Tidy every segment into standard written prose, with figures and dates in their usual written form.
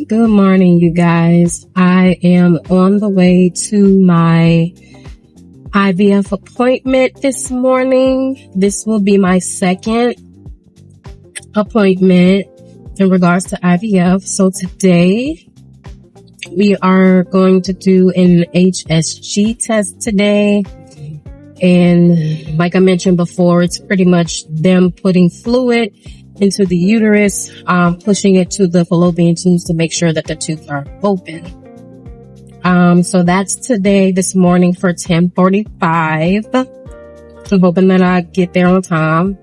Good morning, you guys. I am on the way to my IVF appointment this morning. This will be my second appointment in regards to IVF. So today we are going to do an HSG test today. And like I mentioned before, it's pretty much them putting fluid into the uterus, pushing it to the fallopian tubes to make sure that the tubes are open. So that's today, this morning for 10:45. I'm hoping that I get there on time.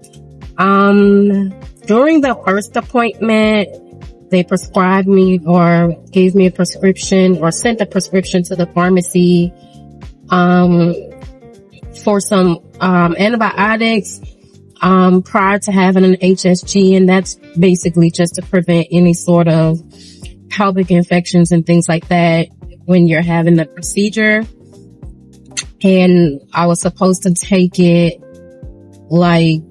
During the first appointment, they prescribed me or gave me a prescription or sent a prescription to the pharmacy, for some, antibiotics, prior to having an HSG, and that's basically just to prevent any sort of pelvic infections and things like that when you're having the procedure. And I was supposed to take it like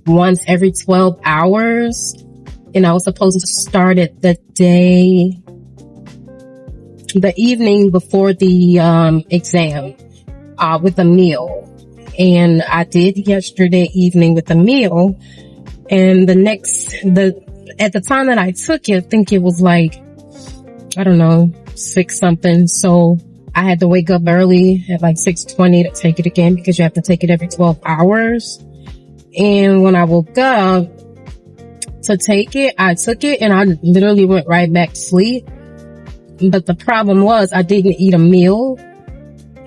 once every 12 hours, and I was supposed to start it the evening before the exam, with a meal. And I did yesterday evening with a meal. And at the time that I took it, I think it was like, I don't know, 6 something. So I had to wake up early at like 6:20 to take it again, because you have to take it every 12 hours. And when I woke up to take it, I took it and I literally went right back to sleep. But the problem was I didn't eat a meal.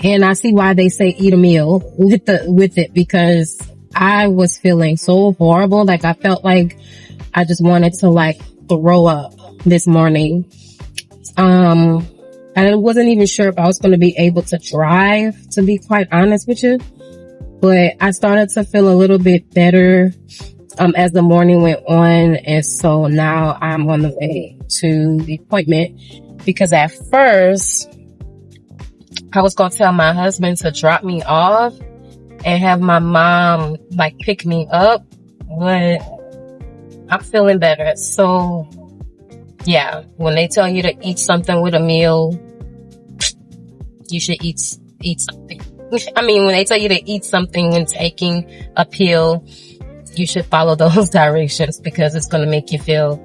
And I see why they say eat a meal with it, because I was feeling so horrible. Like I felt like I just wanted to like throw up this morning. I wasn't even sure if I was going to be able to drive, to be quite honest with you. But I started to feel a little bit better, as the morning went on. And so now I'm on the way to the appointment, because at first I was going to tell my husband to drop me off and have my mom like pick me up, but I'm feeling better. So yeah, when they tell you to eat something with a meal, you should eat something. I mean, when they tell you to eat something when taking a pill, you should follow those directions, because it's going to make you feel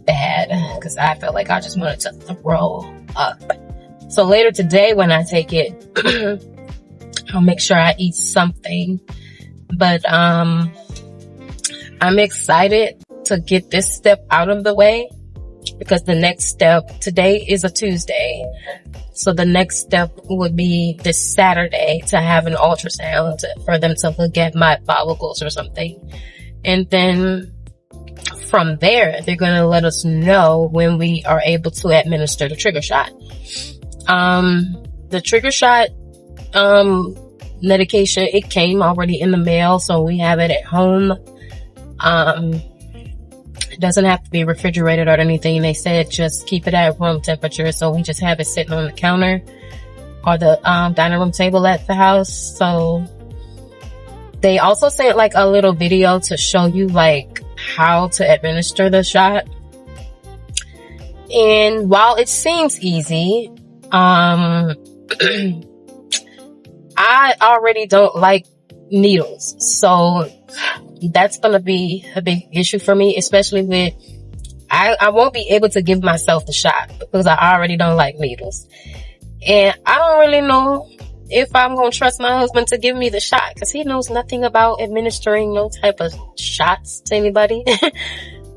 bad, because I felt like I just wanted to throw up. So later today when I take it, I'll make sure I eat something. But I'm excited to get this step out of the way, because the next step, today is a Tuesday. So the next step would be this Saturday to have an ultrasound for them to look at my follicles or something. And then from there, they're going to let us know when we are able to administer the trigger shot. The trigger shot, medication, it came already in the mail, so we have it at home. It doesn't have to be refrigerated or anything. They said just keep it at room temperature, so we just have it sitting on the counter or the, dining room table at the house. So they also sent like a little video to show you like how to administer the shot. And while it seems easy, I already don't like needles, so that's gonna be a big issue for me, especially with I won't be able to give myself the shot because I already don't like needles, and I don't really know if I'm gonna trust my husband to give me the shot, because he knows nothing about administering no type of shots to anybody.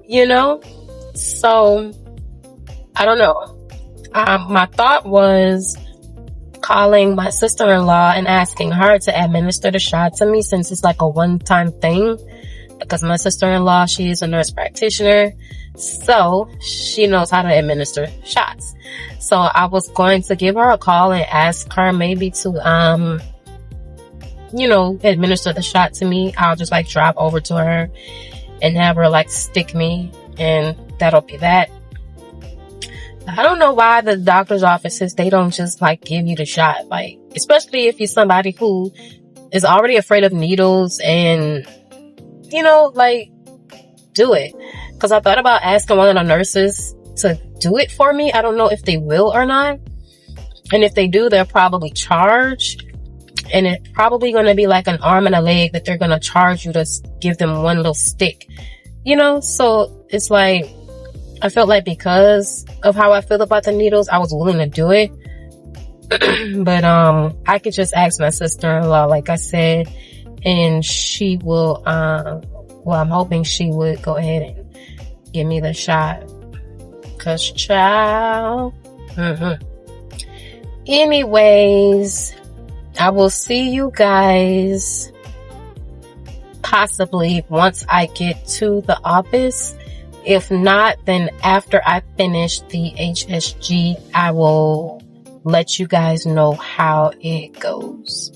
You know, so I don't know. My thought was calling my sister-in-law and asking her to administer the shot to me, since it's like a one-time thing, because my sister-in-law, she is a nurse practitioner, so she knows how to administer shots. So I was going to give her a call and ask her maybe to, administer the shot to me. I'll just like drive over to her and have her like stick me, and that'll be that. I don't know why the doctor's offices, they don't just like give you the shot, like, especially if you're somebody who is already afraid of needles, and, like, do it. because I thought about asking one of the nurses to do it for me. I don't know if they will or not. And if they do, they'll probably charge. And it's probably going to be like an arm and a leg that they're going to charge you to give them one little stick. You know, so it's like, I felt like because of how I feel about the needles, I was willing to do it. But I could just ask my sister-in-law, like I said, and she will, well, I'm hoping she would go ahead and give me the shot. Cause child. Anyways, I will see you guys possibly once I get to the office. If not, then after I finish the HSG, I will let you guys know how it goes.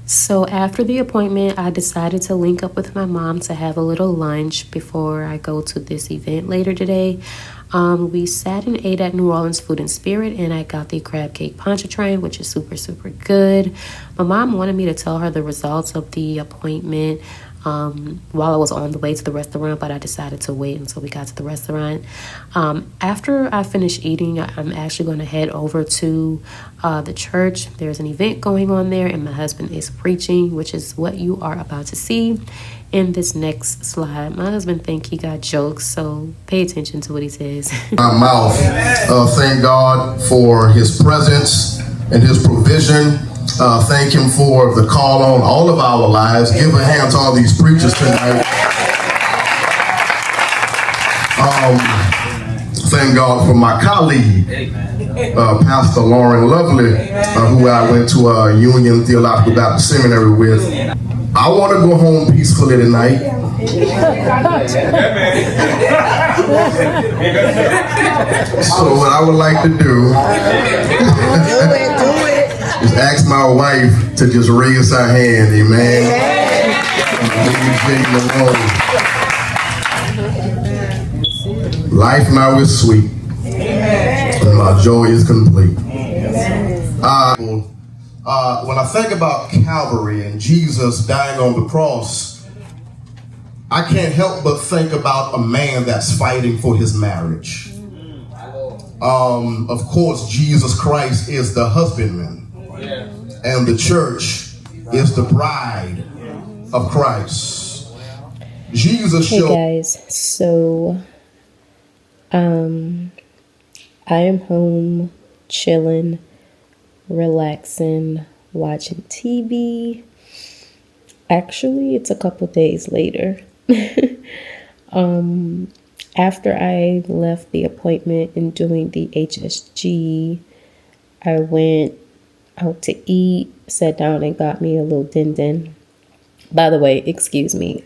So after the appointment, I decided to link up with my mom to have a little lunch before I go to this event later today. We sat and ate at New Orleans Food and Spirit, and I got the crab cake pontchartrain, which is super, super good. My mom wanted me to tell her the results of the appointment while I was on the way to the restaurant, but I decided to wait until we got to the restaurant. After I finish eating, I'm actually going to head over to the church. There's an event going on there, and my husband is preaching, which is what you are about to see in this next slide. My husband think he got jokes, so pay attention to what he says. My mouth. Thank God for his presence and his provision. Thank him for the call on all of our lives. Give a hand to all these preachers tonight. Thank God for my colleague, Pastor Lauren Lovely, who I went to Union Theological Baptist Seminary with. I want to go home peacefully tonight. So what I would like to do is ask my wife to just raise her hand, amen. Life now is sweet, and my joy is complete. When I think about Calvary and Jesus dying on the cross, I can't help but think about a man that's fighting for his marriage. Of course, Jesus Christ is the husbandman, and the church is the bride of Christ. Jesus showed. Hey guys, so I am home chilling, relaxing, watching TV. Actually, it's a couple days later. After I left the appointment and doing the HSG, I went out to eat, sat down and got me a little din-din. By the way, excuse me,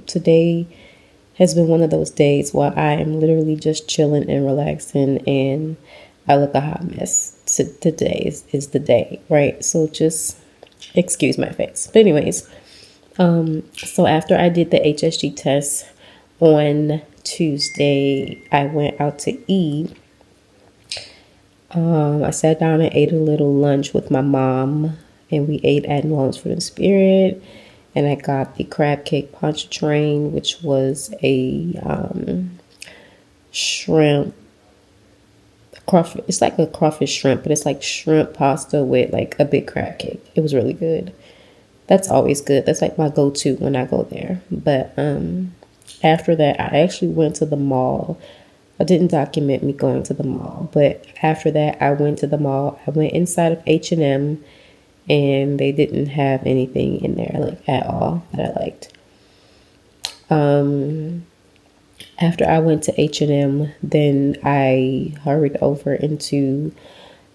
today has been one of those days where I am literally just chilling and relaxing, and I look a hot mess. Today is the day, right? So just excuse my face. But anyways, so after I did the HSG test on Tuesday, I went out to eat. I sat down and ate a little lunch with my mom, and we ate at New Orleans Food and Spirit. And I got the crab cake pontchartrain, which was a shrimp. It's like a crawfish shrimp, but it's like shrimp pasta with like a big crab cake. It was really good. That's always good. That's like my go-to when I go there. But after that, I actually went to the mall. I didn't document me going to the mall, but after that, I went to the mall. I went inside of H&M, and they didn't have anything in there like at all that I liked. After I went to H&M, then I hurried over into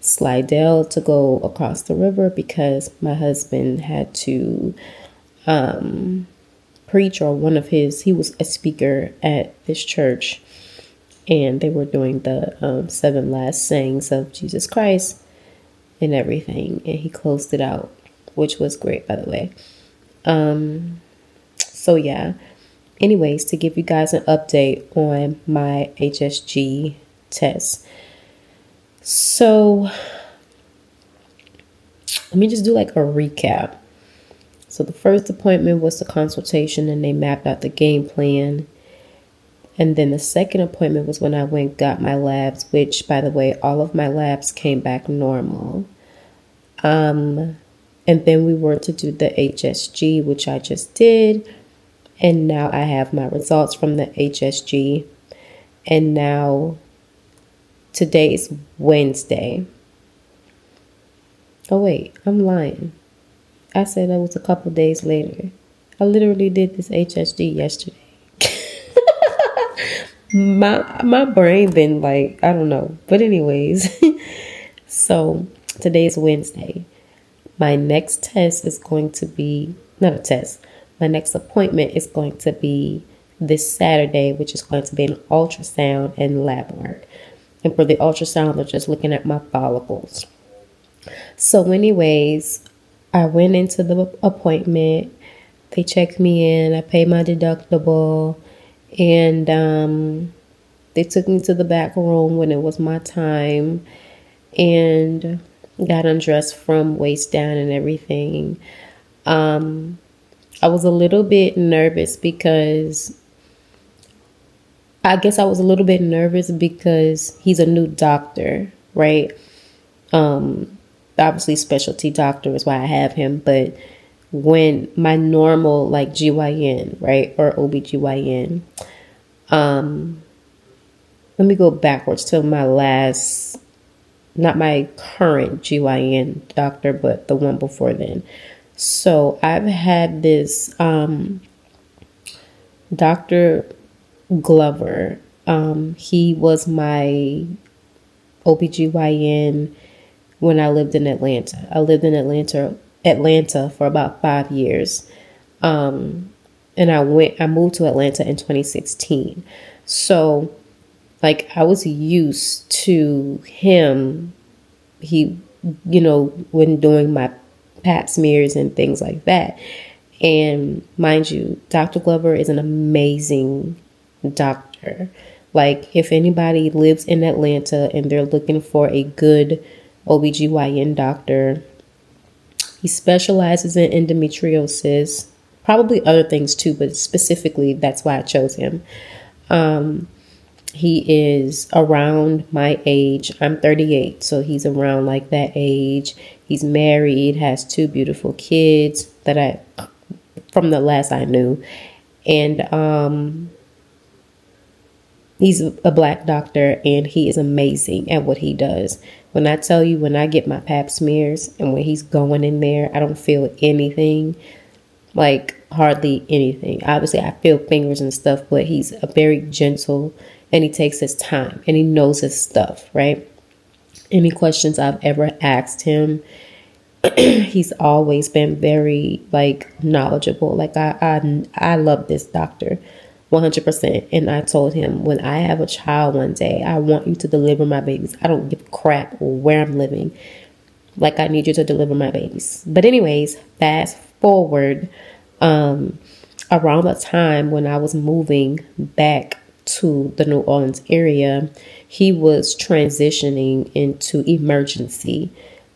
Slidell to go across the river because my husband had to preach, or he was a speaker at this church, and they were doing the 7 last sayings of Jesus Christ and everything, and he closed it out, which was great, by the way. So yeah, anyways, to give you guys an update on my HSG test. So let me just do like a recap. So the first appointment was the consultation, and they mapped out the game plan. And then the second appointment was when I went got my labs, which, by the way, all of my labs came back normal. And then we were to do the HSG, which I just did. And now I have my results from the HSG. And now today is Wednesday. Oh, wait, I'm lying. I said that was a couple days later. I literally did this HSG yesterday. My brain been like, I don't know. But anyways, so today is Wednesday. My next test is going to be, not a test. My next appointment is going to be this Saturday, which is going to be an ultrasound and lab work. And for the ultrasound, they're just looking at my follicles. So anyways, I went into the appointment. They checked me in. I paid my deductible. And they took me to the back room when it was my time. And got undressed from waist down and everything. I was a little bit nervous because he's a new doctor, right? Obviously specialty doctor is why I have him, but when my normal like GYN, right, or OBGYN, let me go backwards to my last, not my current GYN doctor, but the one before then. So I've had this Dr. Glover. He was my OBGYN when I lived in Atlanta. I lived in Atlanta for about 5 years. And I moved to Atlanta in 2016. So like I was used to him, when doing my pap smears and things like that. And mind you, Dr. Glover is an amazing doctor. Like if anybody lives in Atlanta and they're looking for a good OBGYN doctor, he specializes in endometriosis, probably other things too, but specifically that's why I chose him. He is around my age. I'm 38, so he's around like that age. He's married, has 2 beautiful kids from the last I knew. And he's a Black doctor, and he is amazing at what he does. When I tell you, when I get my pap smears and when he's going in there, I don't feel anything, like hardly anything. Obviously, I feel fingers and stuff, but he's a very gentle, and he takes his time, and he knows his stuff, right? Any questions I've ever asked him, he's always been very like knowledgeable. Like I love this doctor 100%. And I told him, when I have a child one day, I want you to deliver my babies. I don't give a crap where I'm living. Like I need you to deliver my babies. But anyways, fast forward, around the time when I was moving back to the New Orleans area, he was transitioning into emergency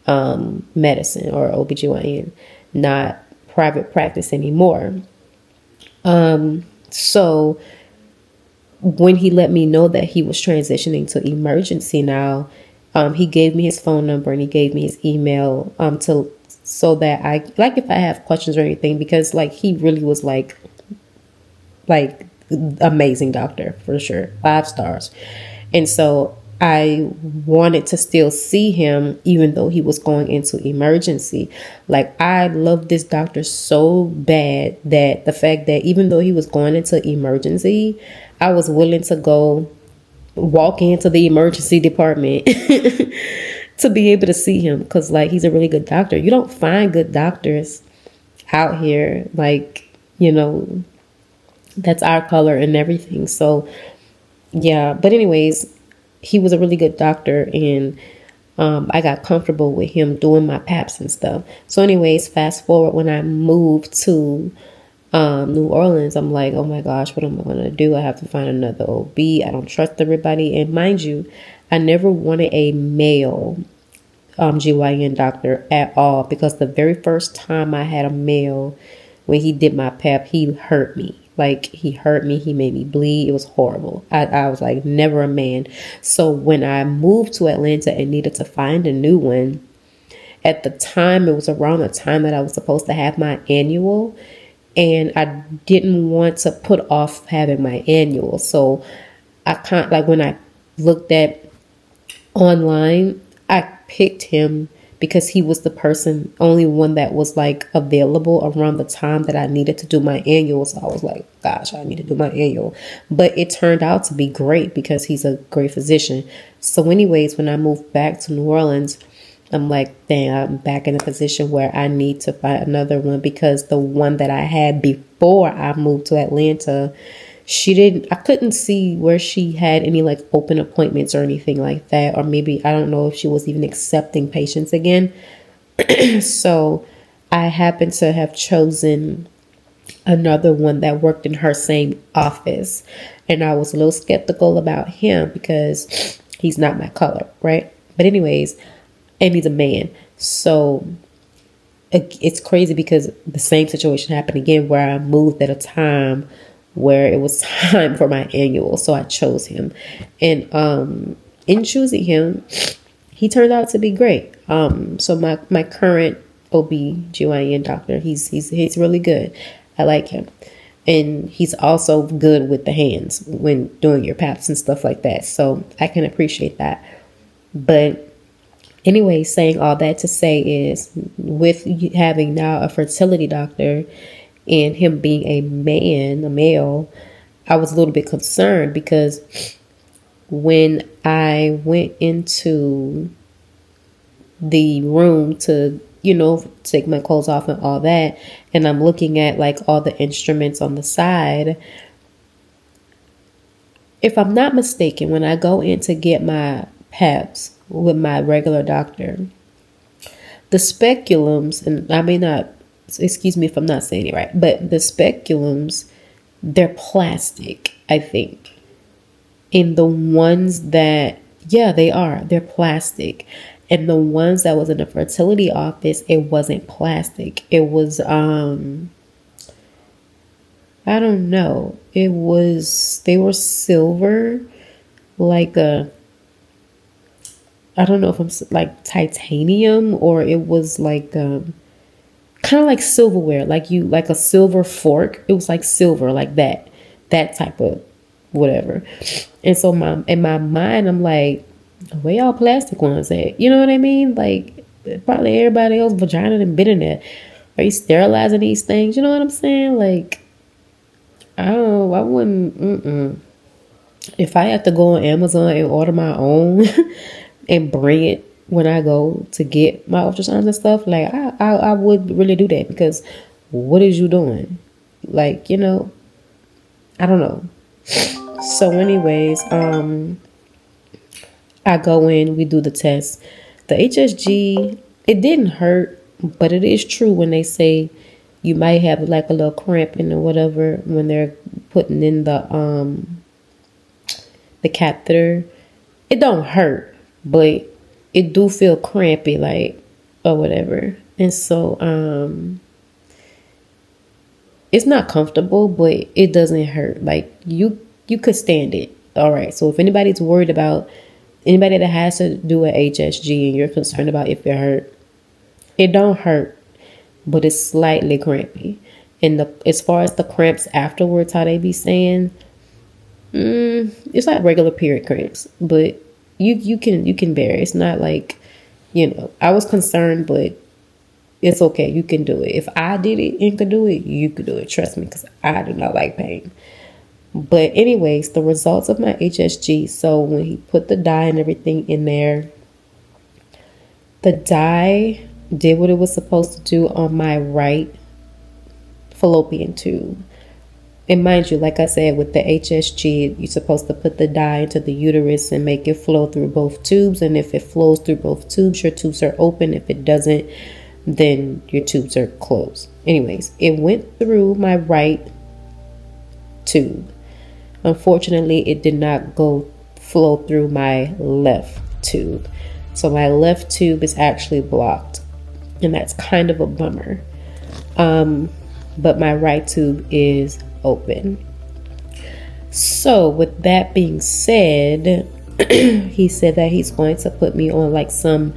medicine, or OBGYN, not private practice anymore. So when he let me know that he was transitioning to emergency now, he gave me his phone number and he gave me his email so that I, like, if I have questions or anything, because like he really was like amazing doctor for sure, 5 stars. And so I wanted to still see him even though he was going into emergency. Like I love this doctor so bad that the fact that even though he was going into emergency, I was willing to go walk into the emergency department to be able to see him, because like he's a really good doctor. You don't find good doctors out here, like, That's our color and everything. So yeah, but anyways, he was a really good doctor, and I got comfortable with him doing my paps and stuff. So anyways, fast forward, when I moved to New Orleans, I'm like, oh my gosh, what am I going to do? I have to find another OB. I don't trust everybody. And mind you, I never wanted a male GYN doctor at all, because the very first time I had a male, when he did my pap, he hurt me. Like, he hurt me. He made me bleed. It was horrible. I was like, never a man. So when I moved to Atlanta and needed to find a new one, at the time, it was around the time that I was supposed to have my annual, and I didn't want to put off having my annual. So I can't, like, when I looked at online, I picked him because he was the only one that was like available around the time that I needed to do my annual. So I was like, gosh, I need to do my annual. But it turned out to be great because he's a great physician. So anyways, when I moved back to New Orleans, I'm like, dang, I'm back in a position where I need to find another one, because the one that I had before I moved to Atlanta, I couldn't see where she had any like open appointments or anything like that. Or maybe, I don't know if she was even accepting patients again. So I happened to have chosen another one that worked in her same office. And I was a little skeptical about him because he's not my color, right? But anyways, and he's a man. So it's crazy because the same situation happened again, where I moved at a time where it was time for my annual. So I chose him. And in choosing him, he turned out to be great. So my current OB/GYN doctor, he's really good. I like him. And he's also good with the hands when doing your paps and stuff like that. So I can appreciate that. But anyway, saying all that to say is, with having now a fertility doctor and him being a male, I was a little bit concerned, because when I went into the room to, take my clothes off and all that, and I'm looking at like all the instruments on the side, if I'm not mistaken, when I go in to get my paps with my regular doctor, the speculums, and I may not, excuse me if I'm not saying it right, but the speculums, they're plastic, I think. And the ones that, yeah, they're plastic. And the ones that was in the fertility office, it wasn't plastic. It was, I don't know. They were silver, like I don't know if I'm like titanium, or it was like kind of like silverware, like a silver fork. It was like silver, like that type of whatever. And so in my mind, I'm like, where y'all plastic ones at? You know what I mean? Like, probably everybody else vagina done been in there. Are you sterilizing these things? You know what I'm saying? Like, I wouldn't. If I had to go on Amazon and order my own and bring it when I go to get my ultrasounds and stuff, like, I would really do that, because what is you doing? Like, I don't know. So anyways, I go in, we do the test. The HSG, it didn't hurt, but it is true when they say you might have like a little cramping or whatever when they're putting in the catheter. It don't hurt, but it do feel crampy, like, or whatever. And so it's not comfortable, but it doesn't hurt. Like, you could stand it. All right. So if anybody's worried about, anybody that has to do an HSG and you're concerned about if it hurt, it don't hurt, but it's slightly crampy. And as far as the cramps afterwards, how they be saying, it's like regular period cramps, but you can bear it. It's not like, I was concerned, but it's okay. You can do it. If I did it and could do it, you could do it. Trust me, because I do not like pain. But anyways, the results of my HSG. So when he put the dye and everything in there, the dye did what it was supposed to do on my right fallopian tube. And mind you, like I said, with the HSG, you're supposed to put the dye into the uterus and make it flow through both tubes. And if it flows through both tubes, your tubes are open. If it doesn't, then your tubes are closed. Anyways, it went through my right tube. Unfortunately, it did not flow through my left tube. So my left tube is actually blocked. And that's kind of a bummer. But my right tube is open. So with that being said, he said that he's going to put me on like some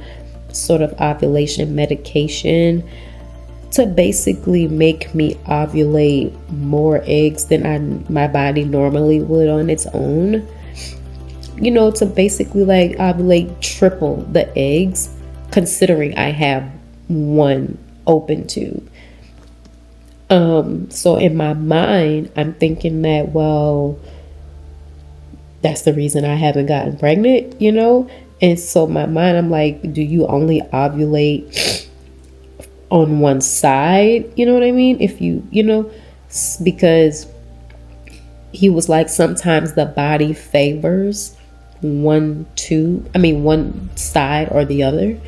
sort of ovulation medication to basically make me ovulate more eggs than my body normally would on its own. You know, to basically like ovulate triple the eggs, considering I have one open tube. So in my mind, I'm thinking that, well, that's the reason I haven't gotten pregnant, you know? And so in my mind, I'm like, do you only ovulate on one side? You know what I mean? If you know, because he was like, sometimes the body favors one side or the other.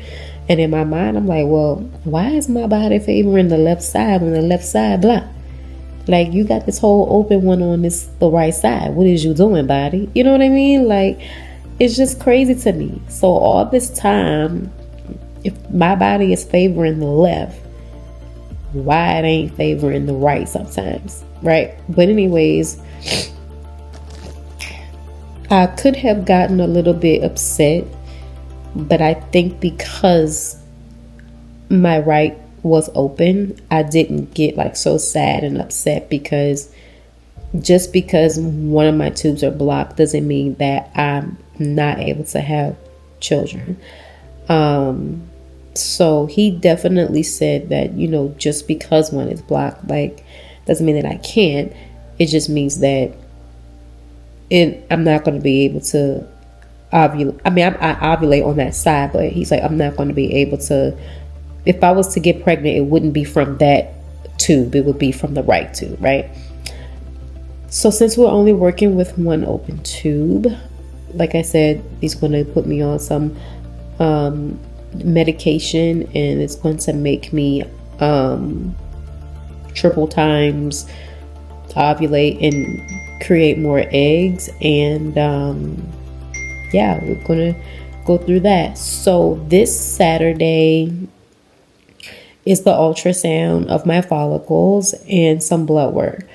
And in my mind, I'm like, well, why is my body favoring the left side when the left side blocked? Like, you got this whole open one on the right side. What is you doing, body? You know what I mean? Like, it's just crazy to me. So all this time, if my body is favoring the left, why it ain't favoring the right sometimes, right? But anyways, I could have gotten a little bit upset, but I think because my right was open, I didn't get like so sad and upset, because just because one of my tubes are blocked doesn't mean that I'm not able to have children. So he definitely said that, you know, just because one is blocked, like, doesn't mean that I can't. It just means that I'm not going to be able to ovulate. I mean, I ovulate on that side, but he's like, I'm not going to be able to. If I was to get pregnant, it wouldn't be from that tube. It would be from the right tube, right? So since we're only working with one open tube, like I said, he's going to put me on some medication, and it's going to make me triple times ovulate and create more eggs. And yeah, we're going to go through that. So this Saturday is the ultrasound of my follicles and some blood work.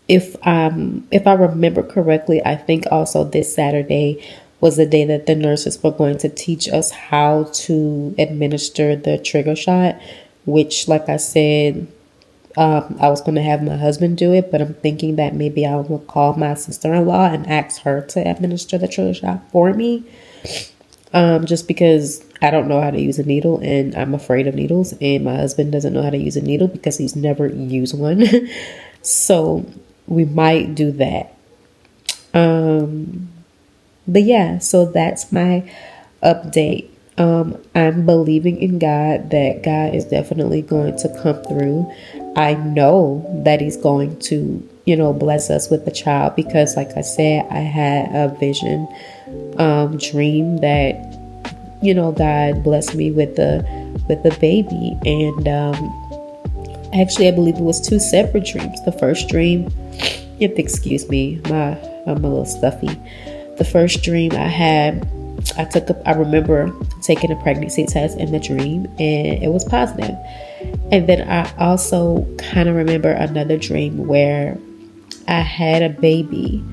If I remember correctly, I think also this Saturday was the day that the nurses were going to teach us how to administer the trigger shot, which, like I said, I was going to have my husband do it, but I'm thinking that maybe I will call my sister-in-law and ask her to administer the trigger shot for me. Just because I don't know how to use a needle, and I'm afraid of needles, and my husband doesn't know how to use a needle because he's never used one. So we might do that. But yeah, so that's my update. I'm believing in God that God is definitely going to come through. I know that he's going to, you know, bless us with a child, because like I said, I had a vision, dream that, you know, God blessed me with the baby. And actually, I believe it was two separate dreams. The first dream, excuse me, I'm a little stuffy. The first dream I had, I remember taking a pregnancy test in the dream, and it was positive. And then I also kind of remember another dream where I had a baby.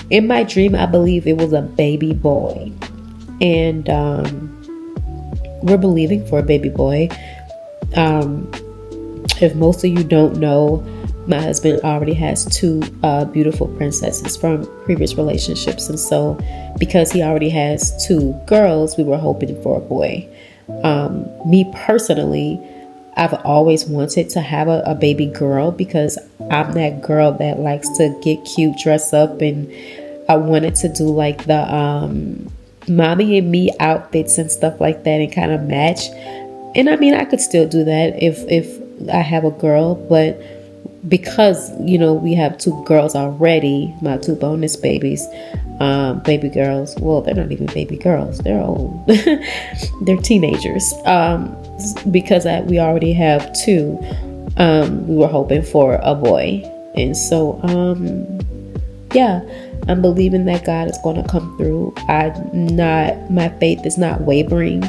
In my dream, I believe it was a baby boy. And we're believing for a baby boy. If most of you don't know, my husband already has two beautiful princesses from previous relationships. And so because he already has two girls, we were hoping for a boy. Me personally, I've always wanted to have a baby girl, because I'm that girl that likes to get cute, dress up, and I wanted to do like the mommy and me outfits and stuff like that and kind of match. And I mean, I could still do that if I have a girl, but because, you know, we have 2 girls already, my 2 bonus babies, baby girls. Well, they're not even baby girls. They're old. They're teenagers. Because we already have 2, we were hoping for a boy. And so, yeah, I'm believing that God is going to come through. My faith is not wavering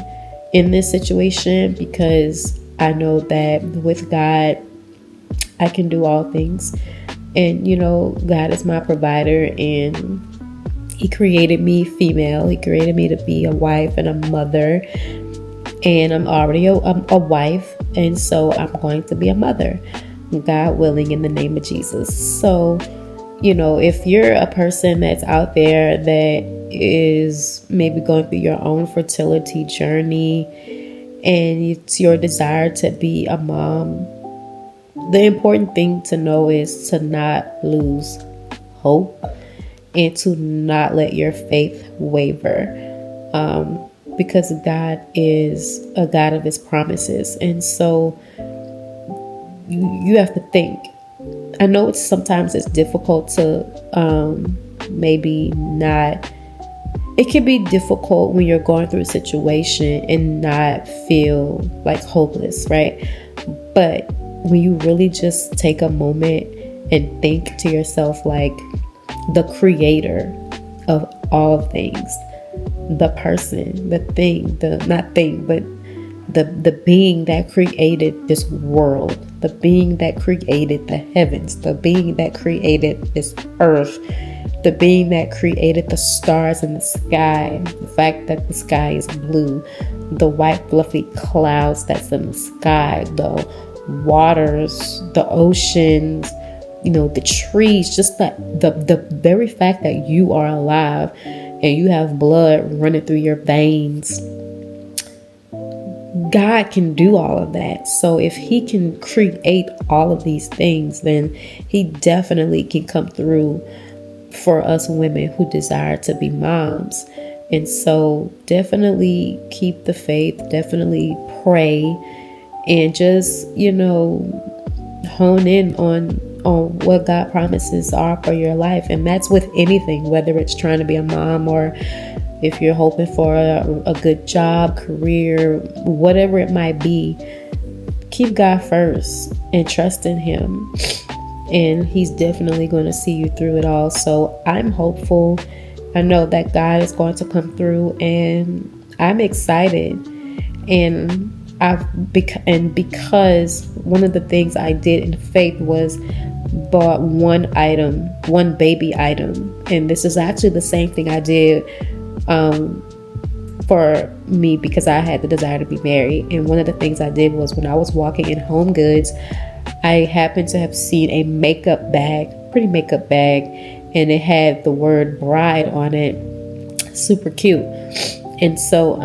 in this situation, because I know that with God, I can do all things. And, you know, God is my provider, and He created me female. He created me to be a wife and a mother. And I'm already a wife. And so I'm going to be a mother, God willing, in the name of Jesus. So, you know, if you're a person that's out there that is maybe going through your own fertility journey, and it's your desire to be a mom, the important thing to know is to not lose hope and to not let your faith waver, because God is a God of His promises. And so you have to think. I know sometimes it's difficult to maybe not. It can be difficult when you're going through a situation and not feel like hopeless, right? But when you really just take a moment and think to yourself, like, the creator of all things, the person, the thing, the being that created this world, the being that created the heavens, the being that created this earth, the being that created the stars in the sky, the fact that the sky is blue, the white fluffy clouds that's in the sky, the waters, the oceans, you know, the trees, just the very fact that you are alive and you have blood running through your veins. God can do all of that. So if He can create all of these things, then He definitely can come through for us women who desire to be moms. And so definitely keep the faith, definitely pray, and just, you know, hone in on what God promises are for your life. And that's with anything, whether it's trying to be a mom, or if you're hoping for a good job, career, whatever it might be. Keep God first and trust in Him, and He's definitely going to see you through it all. So I'm hopeful. I know that God is going to come through, and I'm excited. And because one of the things I did in faith was bought one baby item, and this is actually the same thing I did for me, because I had the desire to be married. And one of the things I did was, when I was walking in Home Goods, I happened to have seen a pretty makeup bag, and it had the word bride on it. Super cute. And so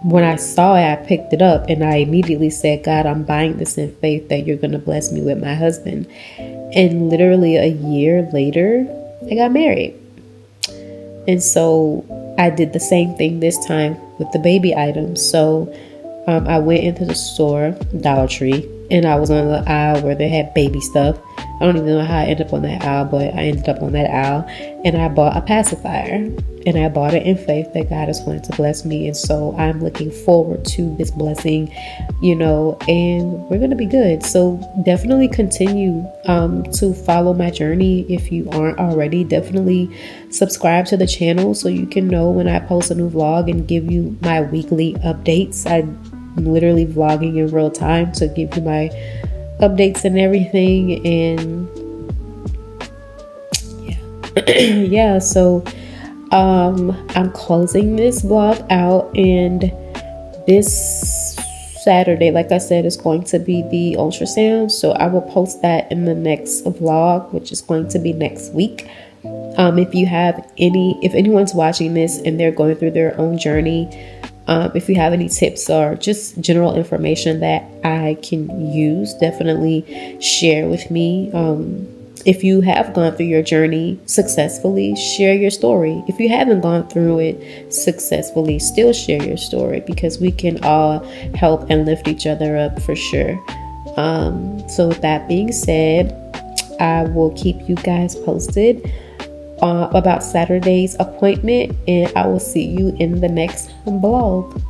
when I saw it, I picked it up, and I immediately said, God, I'm buying this in faith that you're going to bless me with my husband. And literally a year later, I got married. And so I did the same thing this time with the baby items. So I went into the store, Dollar Tree, and I was on the aisle where they had baby stuff. I don't even know how I ended up on that aisle, but I ended up on that aisle, and I bought a pacifier, and I bought it in faith that God is going to bless me. And so I'm looking forward to this blessing, and we're going to be good. So definitely continue to follow my journey. If you aren't already, definitely subscribe to the channel so you can know when I post a new vlog and give you my weekly updates. I'm literally vlogging in real time to give you my updates and everything. And yeah, so I'm closing this vlog out, and this Saturday, like I said, is going to be the ultrasound, so I will post that in the next vlog, which is going to be next week. If anyone's watching this and they're going through their own journey, if you have any tips or just general information that I can use, definitely share with me. If you have gone through your journey successfully, share your story. If you haven't gone through it successfully, still share your story, because we can all help and lift each other up for sure. So with that being said, I will keep you guys posted about Saturday's appointment, and I will see you in the next blog.